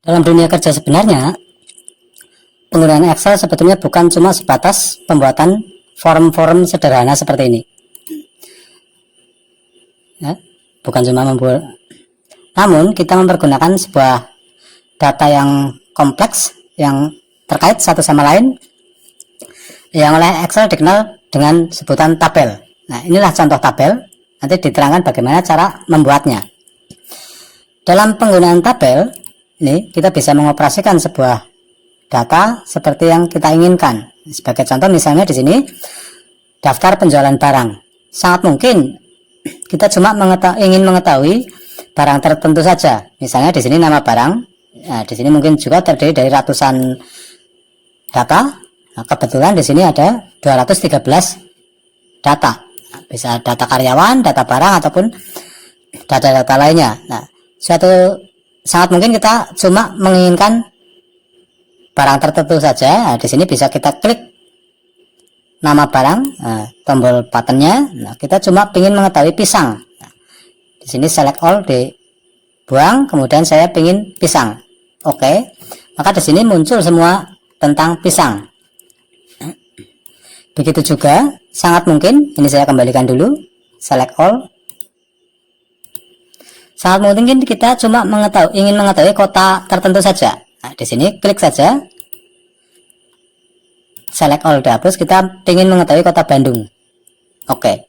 Dalam dunia kerja sebenarnya, penggunaan Excel sebetulnya bukan cuma sebatas pembuatan form-form sederhana seperti ini. Ya, bukan cuma membuat, namun kita mempergunakan sebuah data yang kompleks yang terkait satu sama lain yang oleh Excel dikenal dengan sebutan tabel. Nah, inilah contoh tabel, nanti diterangkan bagaimana cara membuatnya. Dalam penggunaan tabel ini kita bisa mengoperasikan sebuah data seperti yang kita inginkan. Sebagai contoh misalnya di sini daftar penjualan barang. Sangat mungkin kita cuma ingin mengetahui barang tertentu saja. Misalnya di sini nama barang. Nah, di sini mungkin juga terdiri dari ratusan data. Nah, kebetulan di sini ada 213 data. Nah, bisa data karyawan, data barang ataupun data-data lainnya. Nah, sangat mungkin kita cuma menginginkan barang tertentu saja. Nah, di sini bisa kita klik nama barang, tombol buttonnya. Nah, kita cuma ingin mengetahui pisang. Nah, di sini select all dibuang, kemudian saya ingin pisang. Oke, maka di sini muncul semua tentang pisang. Begitu juga, sangat mungkin ini saya kembalikan dulu, select all. Sangat mungkin kita cuma ingin mengetahui kota tertentu saja. Nah, di sini klik saja, select all dihapus. Kita ingin mengetahui kota Bandung. Oke.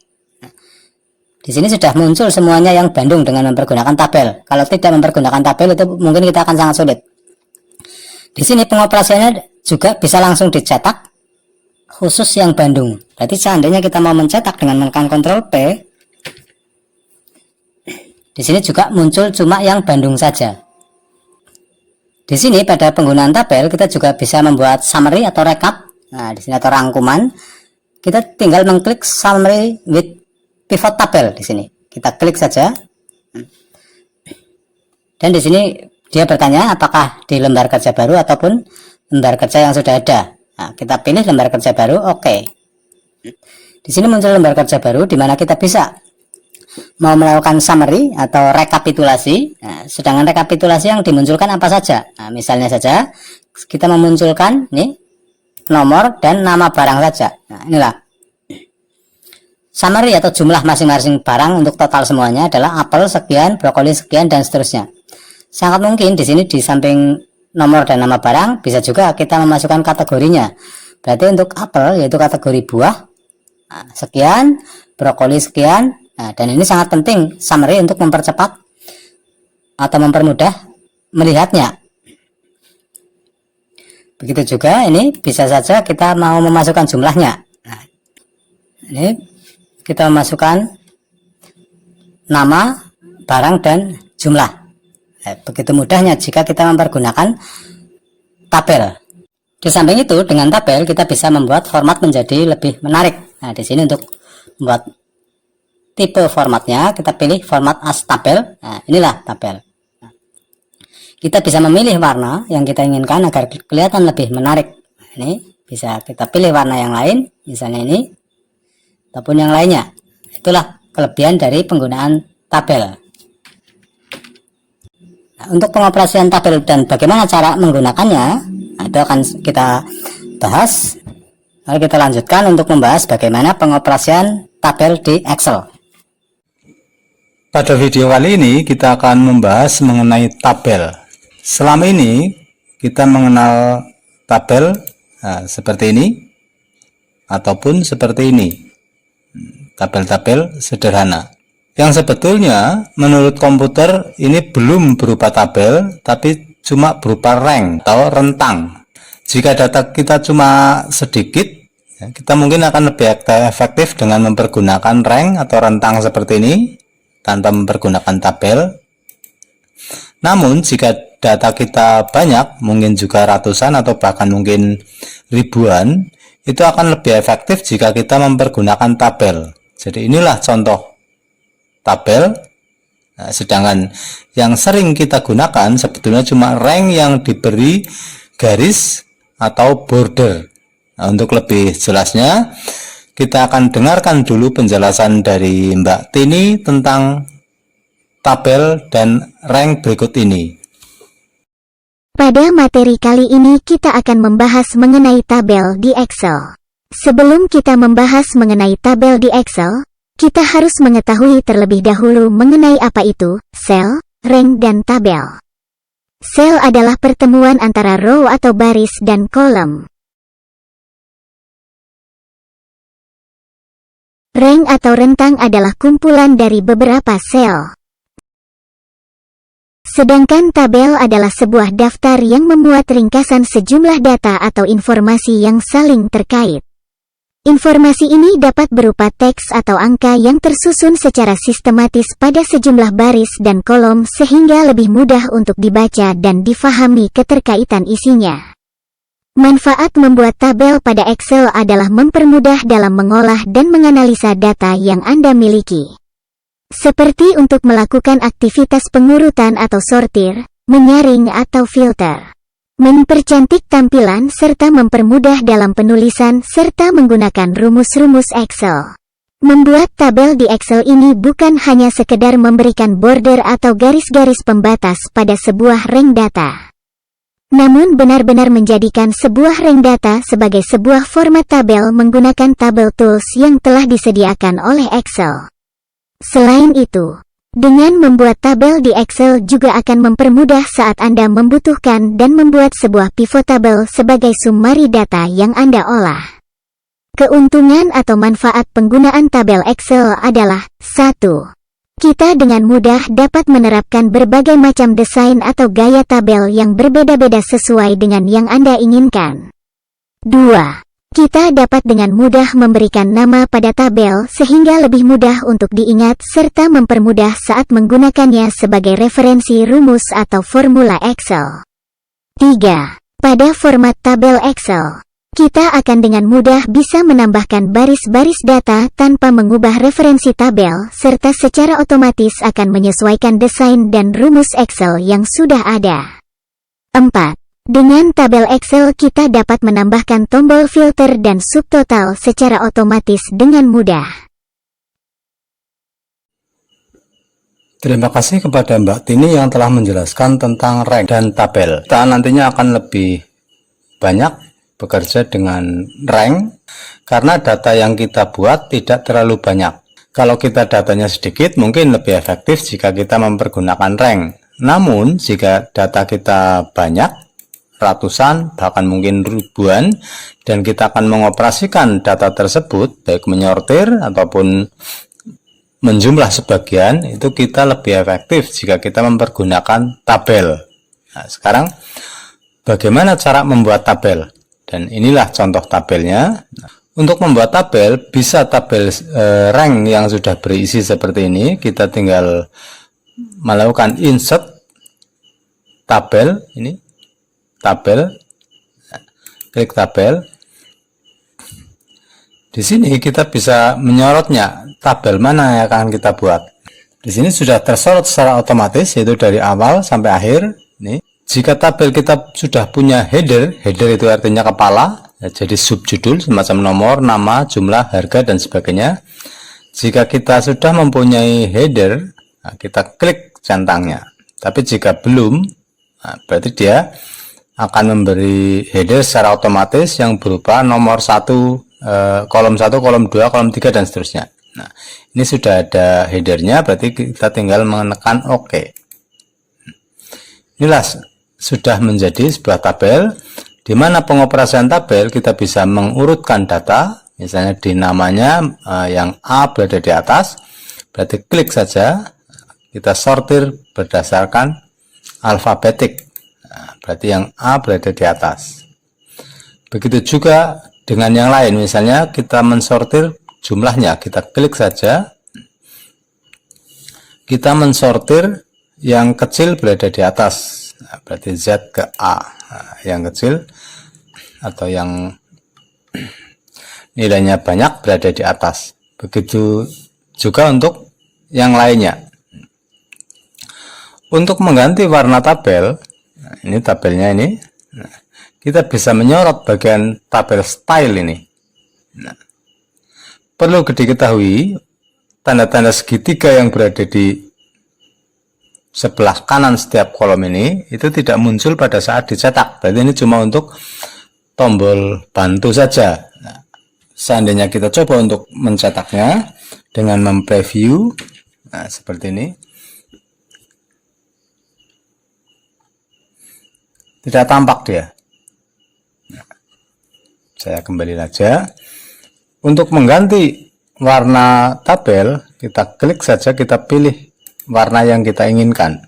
Di sini sudah muncul semuanya yang Bandung dengan mempergunakan tabel. Kalau tidak mempergunakan tabel itu mungkin kita akan sangat sulit. Di sini pengoperasiannya juga bisa langsung dicetak khusus yang Bandung. Berarti seandainya kita mau mencetak dengan menekan Ctrl P, di sini juga muncul cuma yang Bandung saja. Di sini pada penggunaan tabel kita juga bisa membuat summary atau recap. Nah, di sini atau rangkuman. Kita tinggal mengklik summary with pivot tabel di sini. Kita klik saja. Dan di sini dia bertanya apakah di lembar kerja baru ataupun lembar kerja yang sudah ada. Nah, kita pilih lembar kerja baru, oke. Di sini muncul lembar kerja baru di mana kita bisa mau melakukan summary atau rekapitulasi. Nah, sedangkan rekapitulasi yang dimunculkan apa saja? Nah, misalnya saja kita memunculkan nih nomor dan nama barang saja. Nah, inilah summary atau jumlah masing-masing barang untuk total semuanya adalah apel sekian, brokoli sekian, dan seterusnya. Sangat mungkin di sini di samping nomor dan nama barang bisa juga kita memasukkan kategorinya. Berarti untuk apel yaitu kategori buah sekian, brokoli sekian. Nah, dan ini sangat penting summary untuk mempercepat atau mempermudah melihatnya. Begitu juga ini bisa saja kita mau memasukkan jumlahnya. Nah, ini kita memasukkan nama, barang, dan jumlah. Nah, begitu mudahnya jika kita mempergunakan tabel. Di samping itu dengan tabel kita bisa membuat format menjadi lebih menarik. Nah, di sini untuk membuat tipe formatnya kita pilih format as tabel. Nah, inilah tabel. Nah, kita bisa memilih warna yang kita inginkan agar kelihatan lebih menarik. Nah, ini bisa kita pilih warna yang lain, misalnya ini ataupun yang lainnya. Itulah kelebihan dari penggunaan tabel. Nah, untuk pengoperasian tabel dan bagaimana cara menggunakannya, nah, itu akan kita bahas. Lalu kita lanjutkan untuk membahas bagaimana pengoperasian tabel di Excel. Pada video kali ini kita akan membahas mengenai tabel. Selama ini kita mengenal tabel seperti ini ataupun seperti ini. Tabel-tabel sederhana. Yang sebetulnya menurut komputer ini belum berupa tabel tapi cuma berupa rank atau rentang. Jika data kita cuma sedikit, kita mungkin akan lebih efektif dengan mempergunakan rank atau rentang seperti ini tanpa mempergunakan tabel. Namun jika data kita banyak, mungkin juga ratusan atau bahkan mungkin ribuan, itu akan lebih efektif jika kita mempergunakan tabel. Jadi inilah contoh tabel. Nah, sedangkan yang sering kita gunakan sebetulnya cuma rank yang diberi garis atau border. Nah, untuk lebih jelasnya kita akan dengarkan dulu penjelasan dari Mbak Tini tentang tabel dan rank berikut ini. Pada materi kali ini kita akan membahas mengenai tabel di Excel. Sebelum kita membahas mengenai tabel di Excel, kita harus mengetahui terlebih dahulu mengenai apa itu sel, rank, dan tabel. Sel adalah pertemuan antara row atau baris dan kolom. Rank atau rentang adalah kumpulan dari beberapa sel. Sedangkan tabel adalah sebuah daftar yang memuat ringkasan sejumlah data atau informasi yang saling terkait. Informasi ini dapat berupa teks atau angka yang tersusun secara sistematis pada sejumlah baris dan kolom sehingga lebih mudah untuk dibaca dan difahami keterkaitan isinya. Manfaat membuat tabel pada Excel adalah mempermudah dalam mengolah dan menganalisa data yang Anda miliki. Seperti untuk melakukan aktivitas pengurutan atau sortir, menyaring atau filter. Mempercantik tampilan serta mempermudah dalam penulisan serta menggunakan rumus-rumus Excel. Membuat tabel di Excel ini bukan hanya sekedar memberikan border atau garis-garis pembatas pada sebuah rank data, namun benar-benar menjadikan sebuah rank data sebagai sebuah format tabel menggunakan tabel tools yang telah disediakan oleh Excel. Selain itu, dengan membuat tabel di Excel juga akan mempermudah saat Anda membutuhkan dan membuat sebuah pivot table sebagai summary data yang Anda olah. Keuntungan atau manfaat penggunaan tabel Excel adalah 1. Kita dengan mudah dapat menerapkan berbagai macam desain atau gaya tabel yang berbeda-beda sesuai dengan yang Anda inginkan. 2. Kita dapat dengan mudah memberikan nama pada tabel sehingga lebih mudah untuk diingat serta mempermudah saat menggunakannya sebagai referensi rumus atau formula Excel. 3. Pada format tabel Excel, kita akan dengan mudah bisa menambahkan baris-baris data tanpa mengubah referensi tabel serta secara otomatis akan menyesuaikan desain dan rumus Excel yang sudah ada. 4. Dengan tabel Excel kita dapat menambahkan tombol filter dan subtotal secara otomatis dengan mudah. Terima kasih kepada Mbak Tini yang telah menjelaskan tentang rank dan tabel. Kita nantinya akan lebih banyak bekerja dengan rank karena data yang kita buat tidak terlalu banyak. Kalau kita datanya sedikit mungkin lebih efektif jika kita mempergunakan rank. Namun jika data kita banyak, ratusan bahkan mungkin ribuan, dan kita akan mengoperasikan data tersebut baik menyortir ataupun menjumlah sebagian, itu kita lebih efektif jika kita mempergunakan tabel. Nah, sekarang bagaimana cara membuat tabel? Dan inilah contoh tabelnya. Untuk membuat tabel, bisa tabel rank yang sudah berisi seperti ini. Kita tinggal melakukan insert tabel, ini tabel, klik tabel. Di sini kita bisa menyorotnya, tabel mana yang akan kita buat. Di sini sudah tersorot secara otomatis, yaitu dari awal sampai akhir. Nih. Jika tabel kita sudah punya header, header itu artinya kepala, ya, jadi subjudul semacam nomor, nama, jumlah, harga, dan sebagainya. Jika kita sudah mempunyai header, nah, kita klik centangnya. Tapi jika belum, nah, berarti dia akan memberi header secara otomatis yang berupa nomor 1, kolom 1, kolom 2, kolom 3, dan seterusnya. Nah, ini sudah ada headernya, berarti kita tinggal menekan OK. Inilah sudah menjadi sebuah tabel, di mana pengoperasian tabel kita bisa mengurutkan data, misalnya di namanya yang A berada di atas, berarti klik saja, kita sortir berdasarkan alfabetik, nah, berarti yang A berada di atas. Begitu juga dengan yang lain, misalnya kita mensortir jumlahnya, kita klik saja, kita mensortir yang kecil berada di atas. Nah, berarti Z ke A, nah, yang kecil atau yang nilainya banyak berada di atas. Begitu juga untuk yang lainnya. Untuk mengganti warna tabel, nah, ini tabelnya ini, nah, kita bisa menyorot bagian tabel style ini. Nah, perlu diketahui tanda-tanda segitiga yang berada di sebelah kanan setiap kolom ini itu tidak muncul pada saat dicetak. Berarti ini cuma untuk tombol bantu saja. Nah, seandainya kita coba untuk mencetaknya dengan mempreview, nah seperti ini, tidak tampak dia. Nah, saya kembali saja. Untuk mengganti warna tabel, kita klik saja, kita pilih warna yang kita inginkan.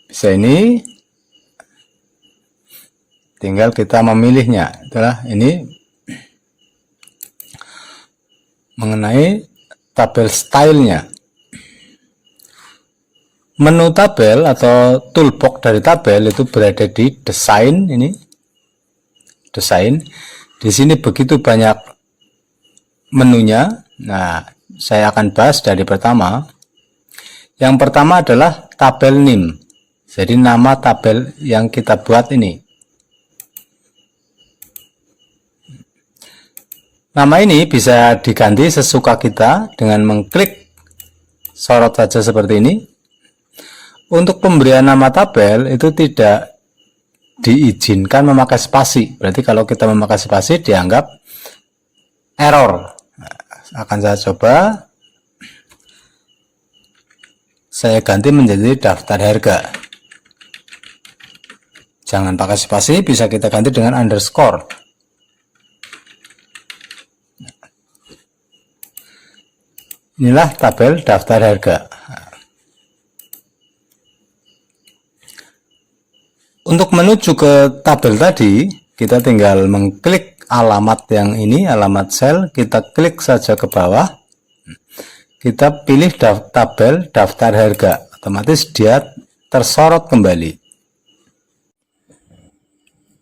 Bisa ini, tinggal kita memilihnya. Itulah ini mengenai tabel stylenya. Menu tabel atau toolbox dari tabel itu berada di desain ini. Desain. Di sini begitu banyak menunya. Nah, saya akan bahas dari pertama. Yang pertama adalah tabel name. Jadi nama tabel yang kita buat ini. Nama ini bisa diganti sesuka kita dengan mengklik sorot saja seperti ini. Untuk pemberian nama tabel itu tidak diizinkan memakai spasi. Berarti kalau kita memakai spasi dianggap error. Nah, akan saya coba. Saya ganti menjadi daftar harga. Jangan pakai spasi, bisa kita ganti dengan underscore. Inilah tabel daftar harga. Untuk menuju ke tabel tadi, kita tinggal mengklik alamat yang ini, alamat sel, kita klik saja ke bawah. Kita pilih tabel daftar harga, otomatis dia tersorot kembali.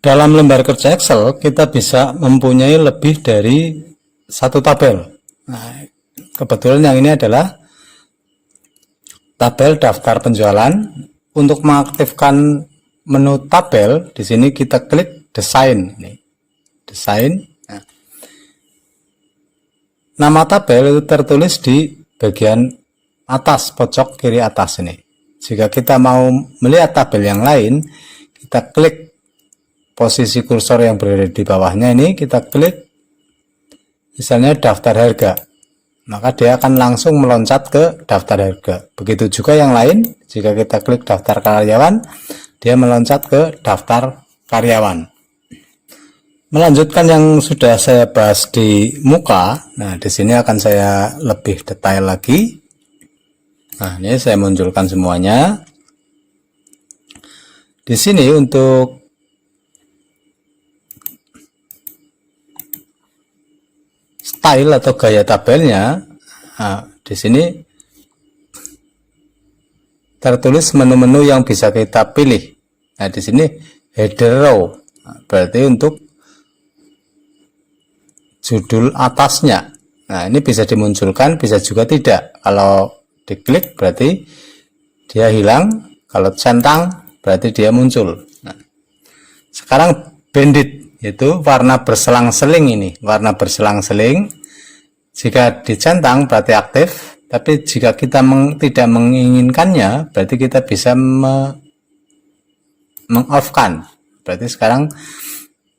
Dalam lembar kerja Excel, kita bisa mempunyai lebih dari satu tabel. Nah, kebetulan yang ini adalah tabel daftar penjualan. Untuk mengaktifkan menu tabel, di sini kita klik desain ini. Desain. Nah, nama tabel itu tertulis di bagian atas pojok kiri atas ini. Jika kita mau melihat tabel yang lain, kita klik posisi kursor yang berada di bawahnya ini, kita klik misalnya daftar harga. Maka dia akan langsung meloncat ke daftar harga. Begitu juga yang lain, jika kita klik daftar karyawan, dia meloncat ke daftar karyawan. Melanjutkan yang sudah saya bahas di muka, nah di sini akan saya lebih detail lagi. Nah, ini saya munculkan semuanya. Di sini untuk style atau gaya tabelnya, nah, di sini tertulis menu-menu yang bisa kita pilih. Nah, di sini header row, berarti untuk judul atasnya. Nah, ini bisa dimunculkan, bisa juga tidak. Kalau diklik berarti dia hilang, kalau centang berarti dia muncul. Nah, sekarang bandit, itu warna berselang-seling ini, warna berselang-seling. Jika dicentang berarti aktif. Tapi jika kita tidak menginginkannya, berarti kita bisa meng-off-kan. Berarti sekarang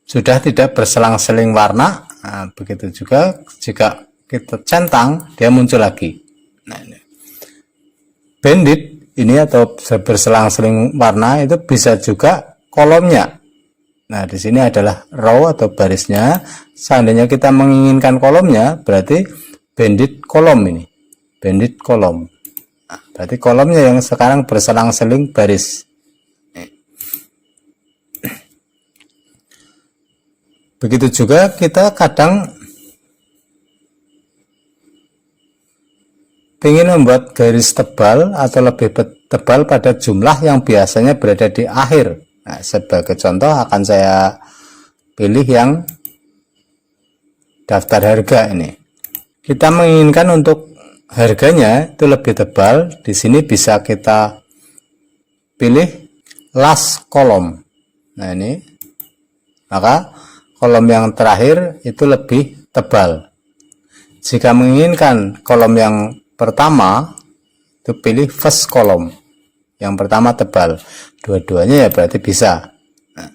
sudah tidak berselang-seling warna. Nah, begitu juga jika kita centang, dia muncul lagi. Nah, ini. Bandit ini atau berselang-seling warna itu bisa juga kolomnya. Nah, di sini adalah row atau barisnya. Seandainya kita menginginkan kolomnya, berarti bandit kolom ini. Bandit kolom. Nah, berarti kolomnya yang sekarang berselang-seling baris. Begitu juga kita kadang ingin membuat garis tebal atau lebih tebal pada jumlah yang biasanya berada di akhir. Nah, sebagai contoh akan saya pilih yang daftar harga ini. Kita menginginkan untuk harganya itu lebih tebal. Di sini bisa kita pilih last column. Nah, ini. Maka kolom yang terakhir itu lebih tebal. Jika menginginkan kolom yang pertama itu pilih first column, yang pertama tebal, dua-duanya ya berarti bisa. Nah,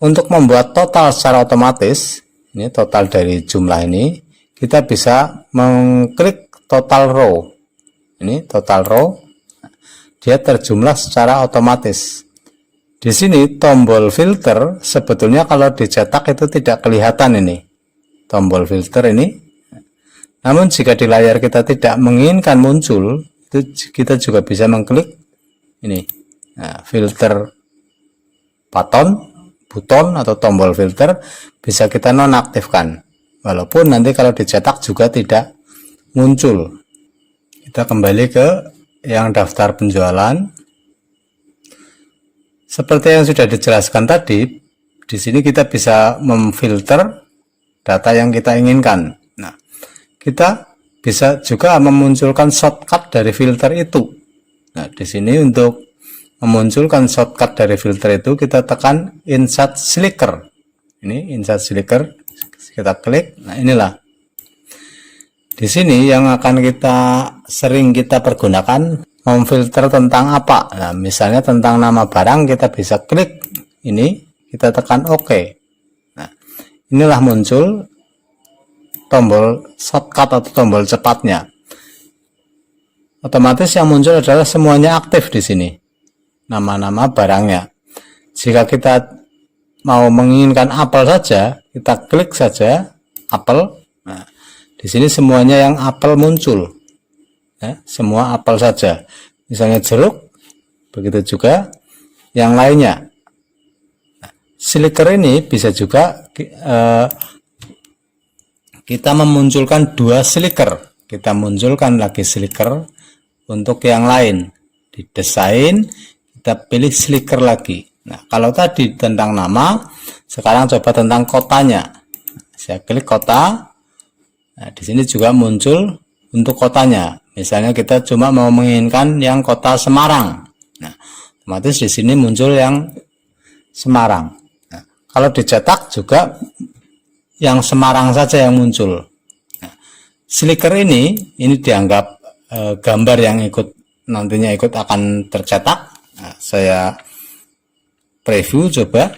untuk membuat total secara otomatis, ini total dari jumlah ini, kita bisa mengklik total row. Ini total row, dia terjumlah secara otomatis. Di sini tombol filter sebetulnya kalau dicetak itu tidak kelihatan ini tombol filter ini. Namun jika di layar kita tidak menginginkan muncul, itu kita juga bisa mengklik ini, nah, filter buton atau tombol filter bisa kita nonaktifkan. Walaupun nanti kalau dicetak juga tidak muncul. Kita kembali ke yang daftar penjualan. Seperti yang sudah dijelaskan tadi, di sini kita bisa memfilter data yang kita inginkan. Nah, kita bisa juga memunculkan shortcut dari filter itu. Nah, di sini untuk memunculkan shortcut dari filter itu kita tekan Insert Slicker. Ini Insert Slicker, kita klik. Nah, inilah. Di sini yang akan sering kita pergunakan memfilter tentang apa. Nah, misalnya tentang nama barang, kita bisa klik ini, kita tekan OK. Nah, inilah muncul tombol shortcut atau tombol cepatnya. Otomatis yang muncul adalah semuanya aktif di sini, nama-nama barangnya. Jika kita mau menginginkan apel saja, kita klik saja apel. Nah, di sini semuanya yang apel muncul. Ya, semua apel saja, misalnya jeruk, begitu juga yang lainnya. Nah, slicker ini bisa juga kita memunculkan dua slicker, kita munculkan lagi slicker untuk yang lain, di desain kita pilih slicker lagi. Nah, kalau tadi tentang nama, sekarang coba tentang kotanya. Saya klik kota. Nah, di sini juga muncul untuk kotanya. Misalnya kita cuma mau menginginkan yang kota Semarang. Nah, otomatis di sini muncul yang Semarang. Nah, kalau dicetak juga yang Semarang saja yang muncul. Nah, slicker ini dianggap gambar yang nantinya akan tercetak. Nah, saya preview coba.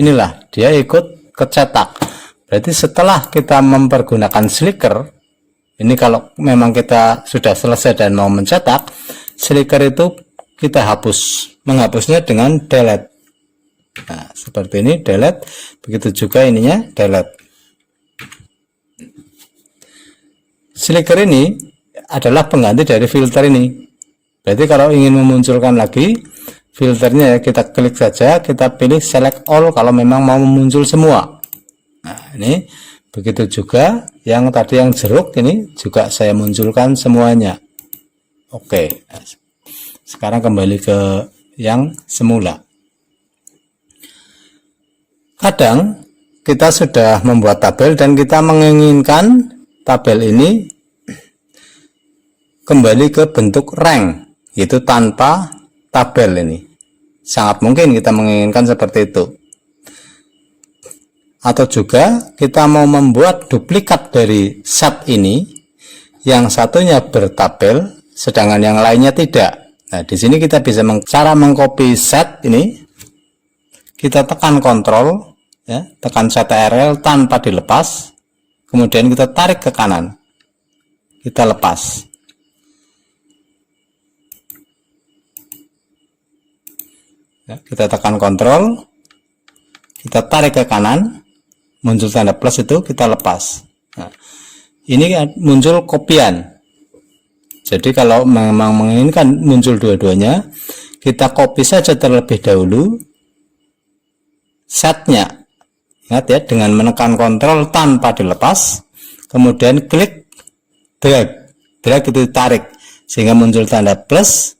Inilah dia ikut kecetak. Berarti setelah kita mempergunakan slicker, ini kalau memang kita sudah selesai dan mau mencetak, slicker itu kita hapus. Menghapusnya dengan delete. Nah, seperti ini delete. Begitu juga ininya delete. Slicker ini adalah pengganti dari filter ini. Berarti kalau ingin memunculkan lagi filternya, ya kita klik saja, kita pilih select all kalau memang mau muncul semua. Nah, ini begitu juga yang tadi yang jeruk ini juga saya munculkan semuanya. Oke. Sekarang kembali ke yang semula. Kadang kita sudah membuat tabel dan kita menginginkan tabel ini kembali ke bentuk rank, yaitu tanpa tabel ini. Sangat mungkin kita menginginkan seperti itu. Atau juga kita mau membuat duplikat dari set ini, yang satunya bertabel, sedangkan yang lainnya tidak. Nah, di sini kita bisa cara mengcopy set ini. Kita tekan Ctrl, ya, tekan CTRL tanpa dilepas, kemudian kita tarik ke kanan, kita lepas. Ya, kita tekan Ctrl, kita tarik ke kanan. Muncul tanda plus itu kita lepas. Nah, ini muncul kopian. Jadi kalau memang menginginkan muncul dua-duanya, kita copy saja terlebih dahulu setnya. Ingat ya, dengan menekan Ctrl tanpa dilepas, kemudian klik drag itu ditarik sehingga muncul tanda plus.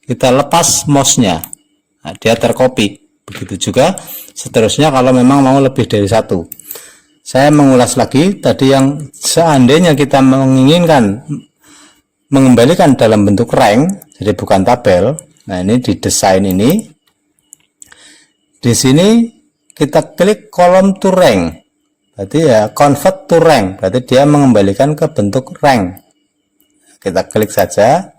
Kita lepas mouse-nya. Nah, dia tercopy. Begitu juga seterusnya kalau memang mau lebih dari satu. Saya mengulas lagi tadi yang seandainya kita menginginkan mengembalikan dalam bentuk rank, jadi bukan tabel. Nah, ini di desain ini. Di sini kita klik column to rank. Berarti ya convert to rank, berarti dia mengembalikan ke bentuk rank. kita klik saja.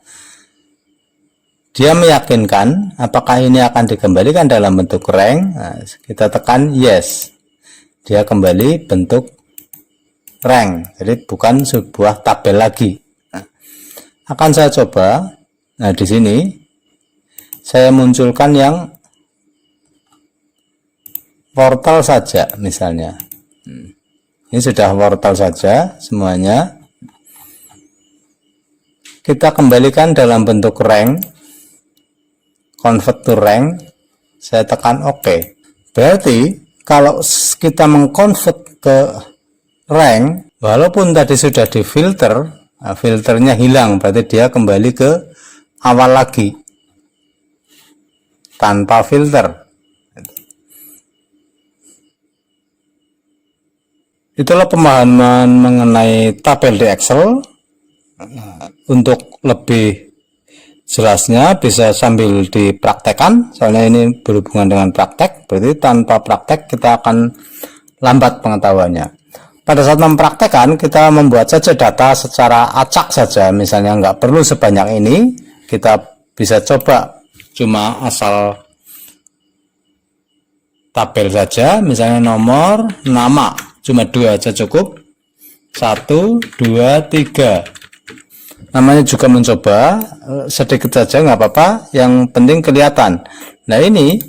Dia meyakinkan apakah ini akan dikembalikan dalam bentuk rank. Nah, kita tekan yes. Dia kembali bentuk rank. Jadi bukan sebuah tabel lagi. Nah, akan saya coba. Nah, di sini saya munculkan yang wortel saja misalnya. Ini sudah wortel saja semuanya. Kita kembalikan dalam bentuk rank. Convert to rank, saya tekan OK. Berarti kalau kita mengconvert ke rank, walaupun tadi sudah difilter, nah, filternya hilang, berarti dia kembali ke awal lagi tanpa filter. Itulah pemahaman mengenai tabel di Excel. Untuk lebih jelasnya bisa sambil dipraktekkan, soalnya ini berhubungan dengan praktek, berarti tanpa praktek kita akan lambat pengetahuannya. Pada saat mempraktekkan, kita membuat saja data secara acak saja, misalnya nggak perlu sebanyak ini, kita bisa coba cuma asal tabel saja, misalnya nomor, nama, cuma 2 aja cukup, 1, 2, 3. Namanya juga mencoba, sedikit saja nggak apa-apa, yang penting kelihatan. Nah ini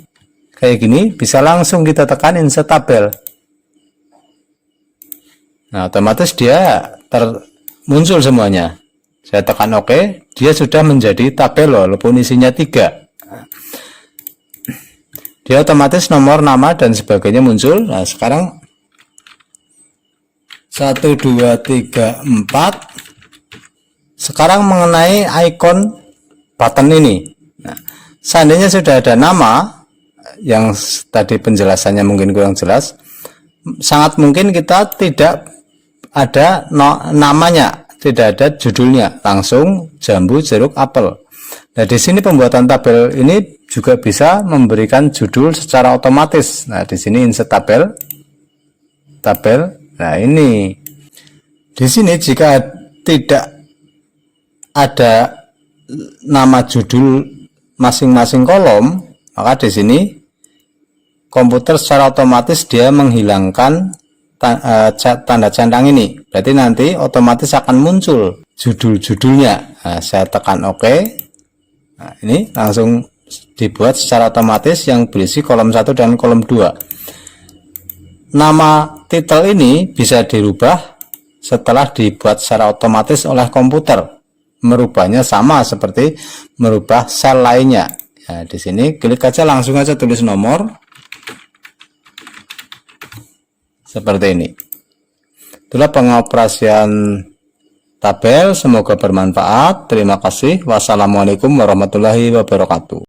kayak gini bisa langsung kita tekan insert tabel. Nah otomatis dia muncul semuanya. Saya tekan OK, dia sudah menjadi tabel walaupun isinya 3. Dia otomatis nomor, nama dan sebagainya muncul. Nah sekarang 1, 2, 3, 4. Sekarang mengenai ikon button ini. Nah, seandainya sudah ada nama, yang tadi penjelasannya mungkin kurang jelas, sangat mungkin kita tidak ada namanya, tidak ada judulnya, langsung jambu, jeruk, apel. Nah, di sini pembuatan tabel ini juga bisa memberikan judul secara otomatis. Nah, di sini insert tabel. Nah, ini. Di sini jika tidak ada nama judul masing-masing kolom, maka di sini komputer secara otomatis dia menghilangkan tanda centang ini. Berarti nanti otomatis akan muncul judul-judulnya. Nah, saya tekan OK. Nah, ini langsung dibuat secara otomatis yang berisi kolom 1 dan kolom 2. Nama titel ini bisa dirubah setelah dibuat secara otomatis oleh komputer. Merubahnya sama seperti merubah sel lainnya. Nah, di sini klik aja, langsung aja tulis nomor seperti ini. Itulah pengoperasian tabel, semoga bermanfaat. Terima kasih. Wassalamualaikum warahmatullahi wabarakatuh.